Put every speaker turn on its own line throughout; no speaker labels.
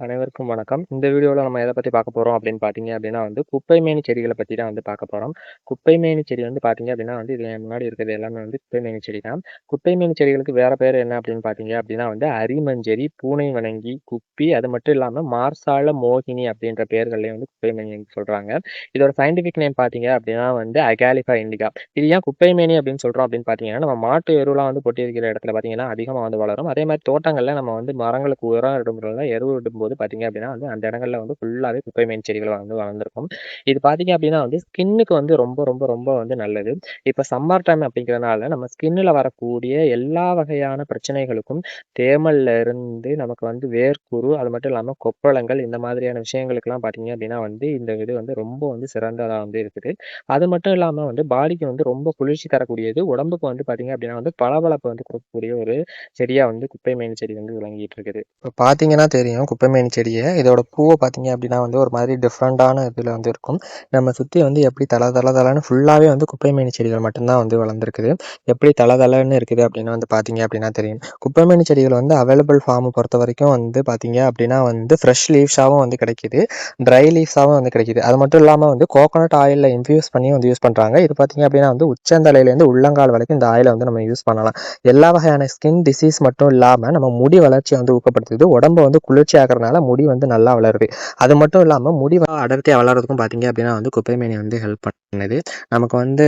அனைவருக்கும் வணக்கம். இந்த வீடியோல நம்ம எத பத்தி பார்க்க போறோம் அப்படின்னு பார்த்தீங்க அப்படின்னா குப்பைமேனி செடிகள பத்தி தான் பார்க்க போறோம். குப்பைமேனி செடி பார்த்தீங்க அப்படின்னா இது என் முன்னாடி இருக்கிறது எல்லாமே குப்பைமேனி செடி தான். குப்பைமேனி செடிகளுக்கு வேற பேர் என்ன அப்படின்னு பார்த்தீங்க அப்படின்னா அரிமஞ்சரி, பூனை வணங்கி, குப்பி அது மட்டும் இல்லாம மார்சால மோகினி அப்படின்ற பெயர்கள்லயும் குப்பைமேனி சொல்றாங்க. இதோட சயின்டிஃபிக் நேம் பார்த்தீங்க அப்படின்னா அகாலிஃபா இண்டிகா. இது ஏன் குப்பைமேனி அப்படின்னு சொல்றோம் அப்படின்னு பார்த்தீங்கன்னா, நம்ம மாட்டு எருலாம் கொட்டி இருக்கிற இடத்துல பார்த்தீங்கன்னா அதிகமா வளரும். அதே மாதிரி தோட்டங்கள்ல நம்ம மரங்களுக்கு உரம் இடும்போது எரு இடும்போது பார்த்தீங்க அப்படின்னா அந்த இடங்கள்ல ஃபுல்லாவே குப்பைமேனி செடிகள் வளர்ந்திருக்கும். இது பார்த்தீங்க அப்படின்னா ஸ்கின்னுக்கு ரொம்ப ரொம்ப ரொம்ப நல்லது. இப்ப சம்மர் டைம் அப்படிங்கிறதுனால நம்ம ஸ்கின்ல வரக்கூடிய எல்லா வகையான பிரச்சனைகளுக்கும் தேமல்ல இருந்து நமக்கு வேர்க்குரு, அது மட்டும் இல்லாம கொப்பளங்கள் இந்த மாதிரியான விஷயங்களுக்கெல்லாம் பார்த்தீங்க அப்படின்னா இந்த இது ரொம்ப சிறந்ததா இருக்குது. அது மட்டும் இல்லாம பாடிக்கு ரொம்ப குளிர்ச்சி தரக்கூடியது. உடம்புக்கு பார்த்தீங்க அப்படின்னா பளபளப்பு கொடுக்கக்கூடிய ஒரு செடியா குப்பைமேனி செடி விளங்கிட்டு இருக்குது. இப்போ பார்த்தீங்கன்னா தெரியும் குப்பைமேனி செடியை. இதோட பூவை பார்த்தீங்க அப்படின்னா ஒரு மாதிரி டிஃப்ரெண்டான இதில் இருக்கும். நம்ம சுற்றி எப்படி தளன்னு ஃபுல்லாகவே குப்பைமேனி செடிகள் மட்டும்தான் வளர்ந்துருக்குது. எப்படி தளன்னு இருக்குது அப்படின்னு பார்த்தீங்க அப்படின்னா தெரியும். குப்பைமேனி செடிகள் அவைலபிள் ஃபார்மை பொறுத்த வரைக்கும் பார்த்தீங்க அப்படின்னா ஃப்ரெஷ் லீவ்ஸாகவும் கிடைக்குது, ட்ரை லீவ்ஸாகவும் கிடைக்குது. அது மட்டும் இல்லாமல் கோகோனட் ஆயிலில் இன்ஃபியூஸ் பண்ணி யூஸ் பண்ணுறாங்க. இது பார்த்தீங்க அப்படின்னா உச்சந்தலையிலேருந்து உள்ளங்கால் வரைக்கும் இந்த ஆயிலை நம்ம யூஸ் பண்ணலாம். எல்லா வகையான ஸ்கின் டிசீஸ் மட்டும் இல்லாமல் நம்ம முடி வளர்ச்சியை ஊக்கப்படுத்துது. உடம்பு குளிர்ச்சி ஆகிறதுனால முடி நல்லா வளருது. அது மட்டும் இல்லாமல் முடி அடர்த்தியாக வளர்றதுக்கும் பார்த்தீங்க அப்படின்னா குப்பைமேனி ஹெல்ப் பண்ணுது. நமக்கு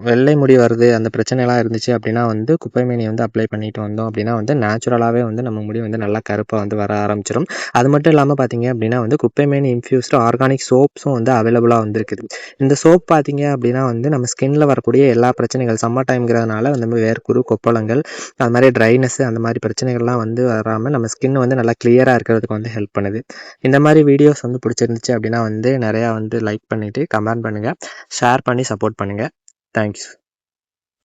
வெள்ளை முடி வருது, அந்த பிரச்சனைலாம் இருந்துச்சு அப்படின்னா குப்பைமேனி அப்ளை பண்ணிட்டு வந்தோம் அப்படின்னா நேச்சுரலாகவே நம்ம முடி நல்லா கருப்பாக வர ஆரம்பிச்சிடும். அது மட்டும் இல்லாமல் பார்த்தீங்க அப்படின்னா குப்பைமேனி இன்ஃபியூஸ்டு ஆர்கானிக் சோப்ஸும் அவைலபிளாக இருக்குது. இந்த சோப் பார்த்தீங்க அப்படின்னா நம்ம ஸ்கின்ல வரக்கூடிய எல்லா பிரச்சனைகள் சம்மர் டைம்ங்கிறதுனால வேர்க்குரு, கொப்பளங்கள், அது மாதிரி ட்ரைனஸ் அந்த மாதிரி பிரச்சனைகள்லாம் வராமல் நம்ம ஸ்கின் நல்லா கிளியராக இருக்கிறதுக்கு ஹெல்ப் பண்ணுது. இந்த மாதிரி வீடியோஸ் பிடிச்சிருந்துச்சு அப்படின்னா நிறையா லைக் பண்ணிவிட்டு கமெண்ட் பண்ணுங்கள், ஷேர் பண்ணி சப்போர்ட் பண்ணுங்கள். தேங்க்ஸ்.